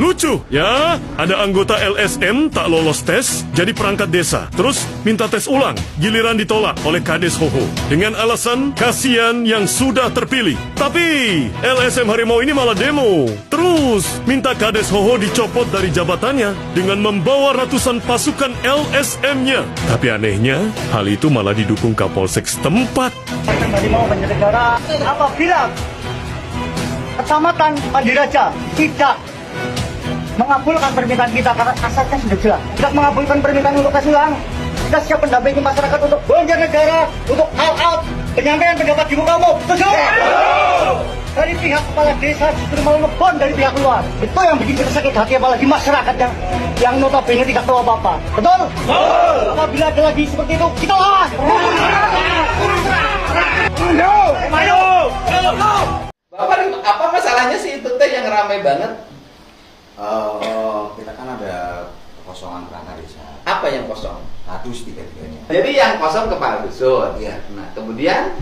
Lucu, ya? Ada anggota LSM tak lolos tes, jadi perangkat desa. Terus minta tes ulang, giliran ditolak oleh Kades Hoho. Dengan alasan kasihan yang sudah terpilih. Tapi LSM Harimau ini malah demo. Terus minta Kades Hoho dicopot dari jabatannya dengan membawa ratusan pasukan LSM-nya. Tapi anehnya, hal itu malah didukung Kapolsek setempat. Harimau Banjarnegara apabila Kecamatan Pandiraja tidak mengabulkan permintaan kita karena asalnya sudah jelas, tidak mengabulkan permintaan untuk tes ulang, kita siap mendampingi masyarakat untuk Banjarnegara untuk all out penyampaian pendapat di muka umum. Setuju? Dari pihak kepala desa justru mau ngebon dari pihak luar. Itu yang bikin kita sakit hati, apalagi masyarakat yang notabene tidak tahu apa-apa. Betul? Apabila ada lagi seperti itu, kita lawan. Bapak, apa masalahnya sih itu teh yang ramai banget? Kita kan ada kekosongan perangkat desa. Apa yang kosong? Kadus tiga-tiganya. Jadi yang kosong kepala dusun. Iya. Nah, kemudian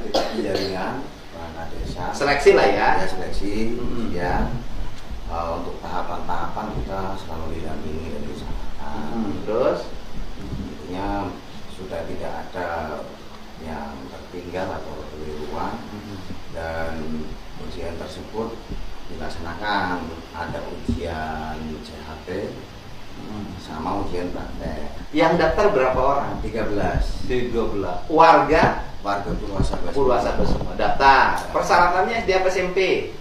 Kita penjaringan perangkat desa. seleksi lah ya. Ya, seleksi. Mm-hmm. Ya. Untuk tahapan-tahapan kita selalu didampingi dari sana. Terus Intinya sudah tidak ada yang tertinggal atau keliruan. Dan ujian tersebut dilaksanakan, ada ujian CHT sama ujian praktek. yang daftar berapa orang? 13 Warga warga Purwasabes semua daftar. Persyaratannya dia SMP,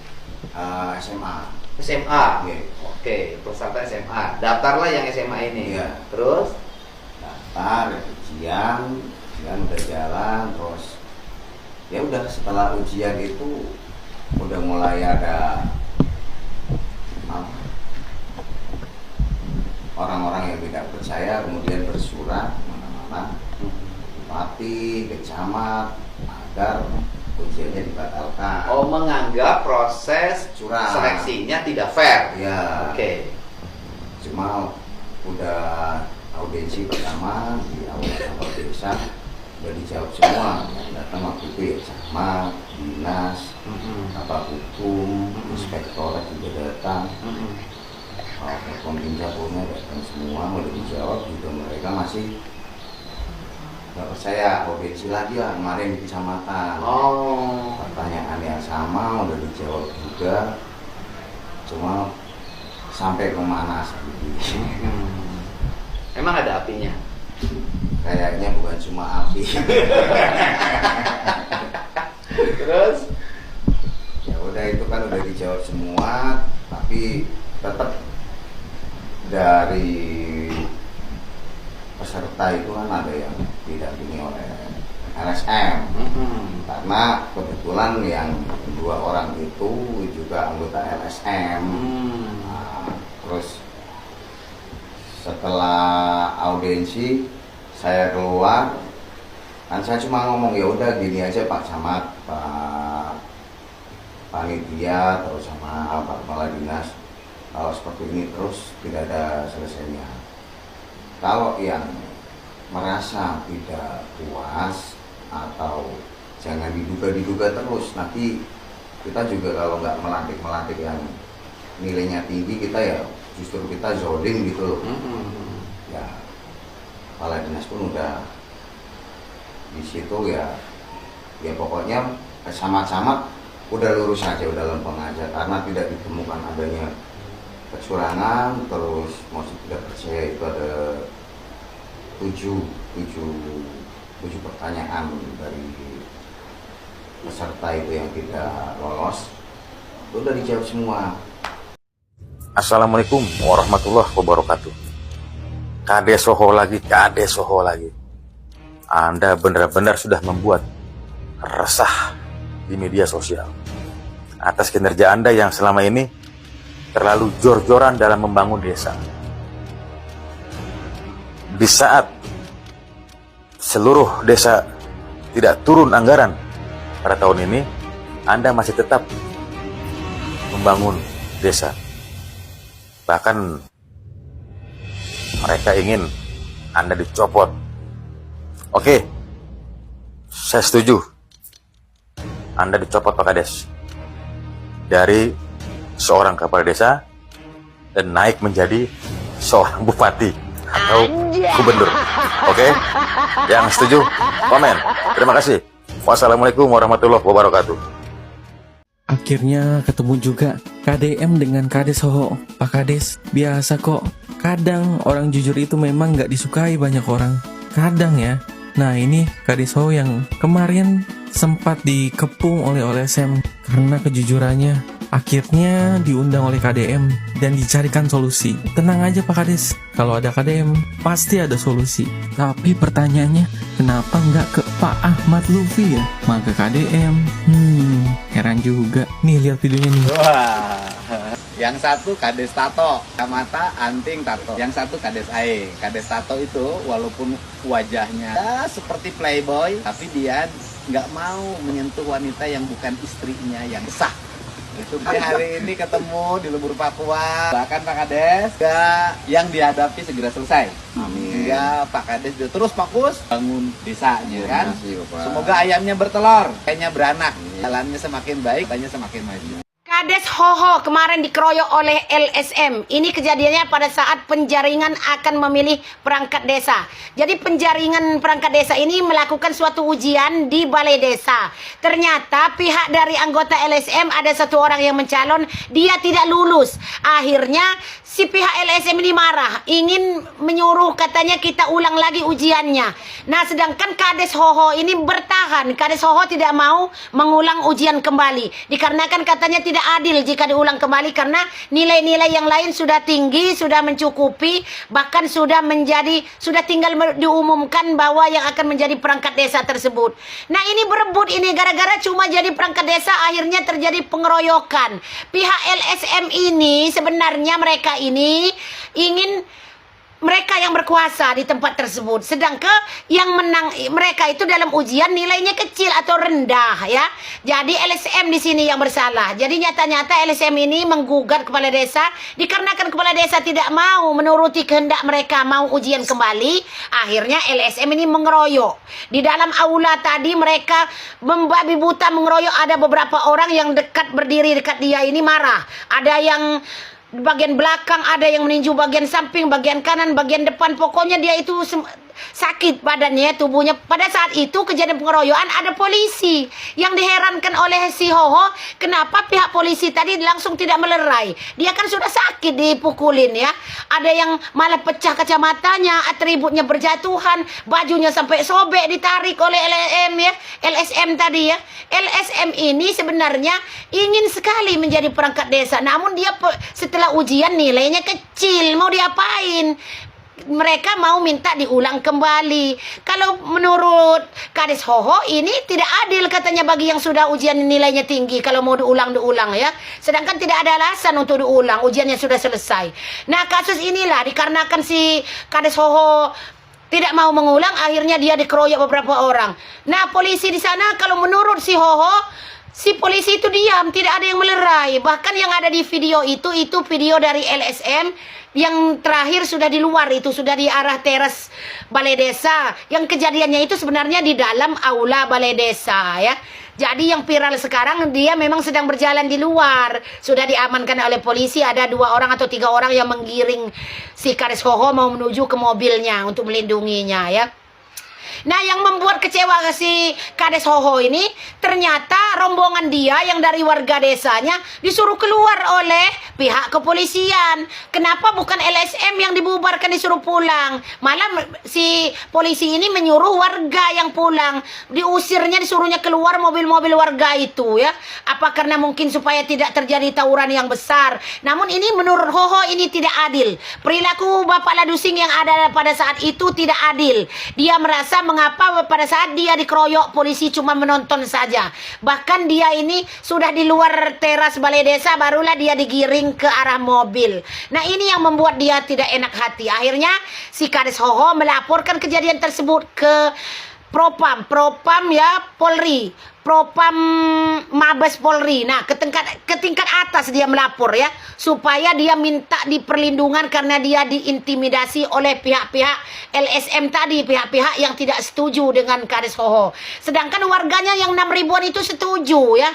SMA. SMA. Iya. Oke, persyaratan SMA. Daftarlah yang SMA ini. Iya. Terus Daftar ujian udah jalan, terus ya udah setelah ujian itu udah mulai ada orang-orang yang tidak percaya kemudian bersurat mana-mana bupati, ke camat agar ujiannya dibatalkan. oh, menganggap proses Curang. seleksinya tidak fair. Ya. Oke. Cuma udah audiensi pertama di awal desa udah dijawab semua, yang datang waktu itu ya camat, dinas, apa hukum, inspektorat juga datang, pemimpin punya datang semua, udah dijawab juga mereka masih nggak percaya. Audiensi lagi lah kemarin di kecamatan, pertanyaan yang sama udah dijawab juga, cuma sampai memanas gitu. Emang ada apinya? Kayaknya bukan cuma api. Terus Ya udah itu kan udah dijawab semua, tapi tetap dari peserta itu kan ada yang didampingi oleh LSM. Karena kebetulan yang 2 orang itu juga anggota LSM. Nah, terus setelah audiensi saya keluar, kan saya cuma ngomong ya udah gini aja Pak Camat, Pak Panitia, terus sama Pak Kepala Dinas, kalau seperti ini terus tidak ada selesainya. Kalau yang merasa tidak puas atau jangan diduga-diduga terus, nanti kita juga kalau nggak melantik yang nilainya tinggi, kita ya justru kita zolim gitu. Ya Kepala Dinas pun udah di situ ya pokoknya sama-sama udah lurus aja, udah lempeng aja karena tidak ditemukan adanya kecurangan. Terus masih tidak percaya itu ada 7 pertanyaan dari peserta itu yang tidak lolos, itu udah dijawab semua. Assalamualaikum warahmatullahi wabarakatuh. Kades Hoho lagi. Anda benar-benar sudah membuat resah di media sosial atas kinerja Anda yang selama ini terlalu jor-joran dalam membangun desa. Di saat seluruh desa tidak turun anggaran pada tahun ini, Anda masih tetap membangun desa. Bahkan mereka ingin Anda dicopot. Oke, saya setuju Anda dicopot Pak Kades dari seorang kepala desa dan naik menjadi seorang bupati atau gubernur. Oke? Yang setuju, komen. Terima kasih. Wassalamualaikum warahmatullahi wabarakatuh. Akhirnya ketemu juga KDM dengan Kades Hoho. Pak Kades, biasa kok. Kadang orang jujur itu memang gak disukai banyak orang. Kadang ya. Nah ini Kades Hoho yang kemarin sempat dikepung oleh LSM karena kejujurannya. Akhirnya diundang oleh KDM dan dicarikan solusi. Tenang aja Pak Kades, kalau ada KDM pasti ada solusi. Tapi pertanyaannya, kenapa nggak ke Pak Ahmad Lutfi ya? Malah ke KDM. Heran juga. Nih lihat videonya nih. Wah, yang satu Kades Tato, Kamata Anting Tato. Yang satu Kades Aing. Kades Tato itu walaupun wajahnya ya, seperti playboy, tapi dia nggak mau menyentuh wanita yang bukan istrinya yang sah. Itu hari ini ketemu di Lubur Papua. Bahkan Pak Kades yang dihadapi segera selesai. Amin. Hingga Pak Kades terus fokus bangun desanya kan. Terima kasih, Bapak. Semoga ayamnya bertelur, kayaknya beranak. Jalannya semakin baik, tanya semakin maju. Kades Hoho kemarin dikeroyok oleh LSM. Ini kejadiannya pada saat penjaringan akan memilih perangkat desa. Jadi penjaringan perangkat desa ini melakukan suatu ujian di balai desa. Ternyata pihak dari anggota LSM ada satu orang yang mencalon, dia tidak lulus. Akhirnya si pihak LSM ini marah, ingin menyuruh katanya kita ulang lagi ujiannya. Nah sedangkan Kades Hoho ini bertahan. Kades Hoho tidak mau mengulang ujian kembali. Dikarenakan katanya tidak adil jika diulang kembali karena nilai-nilai yang lain sudah tinggi, sudah mencukupi, bahkan sudah tinggal diumumkan bahwa yang akan menjadi perangkat desa tersebut. Nah ini berebut ini gara-gara cuma jadi perangkat desa akhirnya terjadi pengeroyokan. Pihak LSM ini sebenarnya mereka ini ingin mereka yang berkuasa di tempat tersebut, sedangkan yang menang mereka itu dalam ujian nilainya kecil atau rendah ya. Jadi LSM di sini yang bersalah. Jadi nyata-nyata LSM ini menggugat kepala desa dikarenakan kepala desa tidak mau menuruti kehendak mereka mau ujian kembali. Akhirnya LSM ini mengeroyok. Di dalam aula tadi mereka membabi buta mengeroyok, ada beberapa orang yang berdiri dekat dia ini marah. Ada yang bagian belakang, ada yang meninju bagian samping, bagian kanan, bagian depan. Pokoknya dia itu sakit badannya, tubuhnya. Pada saat itu kejadian pengeroyokan ada polisi. Yang diherankan oleh si Hoho, kenapa pihak polisi tadi langsung tidak melerai. Dia kan sudah sakit dipukulin ya. Ada yang malah pecah kacamatanya, atributnya berjatuhan, bajunya sampai sobek ditarik oleh LSM tadi ya. LSM ini sebenarnya ingin sekali menjadi perangkat desa, namun dia setelah ujian nilainya kecil, mau diapain? Mereka mau minta diulang kembali. Kalau menurut Kades Hoho ini tidak adil katanya bagi yang sudah ujian nilainya tinggi. Kalau mau diulang ya. Sedangkan tidak ada alasan untuk diulang, ujiannya sudah selesai. Nah kasus inilah dikarenakan si Kades Hoho tidak mau mengulang, akhirnya dia dikeroyok beberapa orang. Nah polisi di sana kalau menurut si Hoho, si polisi itu diam, tidak ada yang melerai. Bahkan yang ada di video itu video dari LSM yang terakhir sudah di luar, itu sudah di arah teras balai desa. Yang kejadiannya itu sebenarnya di dalam aula balai desa ya. Jadi yang viral sekarang dia memang sedang berjalan di luar. Sudah diamankan oleh polisi, ada 2 orang atau 3 orang yang menggiring si Kades Hoho mau menuju ke mobilnya untuk melindunginya ya. Nah yang membuat kecewa si Kades Hoho ini, ternyata rombongan dia yang dari warga desanya disuruh keluar oleh pihak kepolisian. Kenapa bukan LSM yang dibubarkan disuruh pulang? Malah si polisi ini menyuruh warga yang pulang. Diusirnya, disuruhnya keluar mobil-mobil warga itu ya. Apa karena mungkin supaya tidak terjadi tawuran yang besar. Namun ini menurut Hoho ini tidak adil. Perilaku Bapak Ladusing yang ada pada saat itu tidak adil. Dia merasa mengapa pada saat dia dikeroyok polisi cuma menonton saja. Bahkan dia ini sudah di luar teras balai desa barulah dia digiring ke arah mobil. Nah ini yang membuat dia tidak enak hati. Akhirnya si Kades Hoho melaporkan kejadian tersebut ke Propam ya Polri. Propam Mabes Polri. Nah, ke tingkat atas dia melapor ya, supaya dia minta diperlindungan karena dia diintimidasi oleh pihak-pihak LSM tadi, pihak-pihak yang tidak setuju dengan Kades Hoho. Sedangkan warganya yang 6 ribuan itu setuju ya.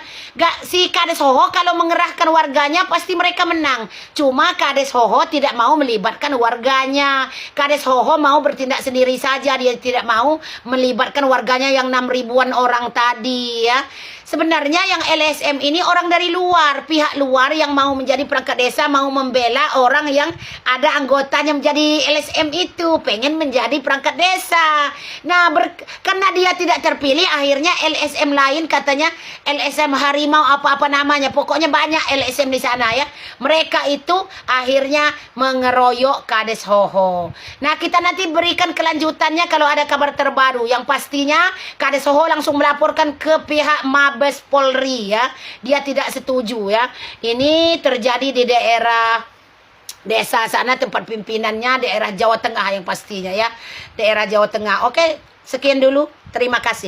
Si Kades Hoho kalau mengerahkan warganya pasti mereka menang. Cuma Kades Hoho tidak mau melibatkan warganya. Kades Hoho mau bertindak sendiri saja, dia tidak mau melibatkan warganya yang 6 ribuan orang tadi ya. Sebenarnya yang LSM ini orang dari luar, pihak luar yang mau menjadi perangkat desa, mau membela orang yang ada anggotanya menjadi LSM itu, pengen menjadi perangkat desa. Nah, karena dia tidak terpilih, akhirnya LSM lain, katanya LSM Harimau apa-apa namanya, pokoknya banyak LSM di sana ya. Mereka itu akhirnya mengeroyok Kades Hoho. Nah, kita nanti berikan kelanjutannya kalau ada kabar terbaru. Yang pastinya Kades Hoho langsung melaporkan ke pihak Mabes Polri ya. Dia tidak setuju ya. Ini terjadi di daerah desa sana, tempat pimpinannya daerah Jawa Tengah yang pastinya ya. Daerah Jawa Tengah. Oke, sekian dulu. Terima kasih.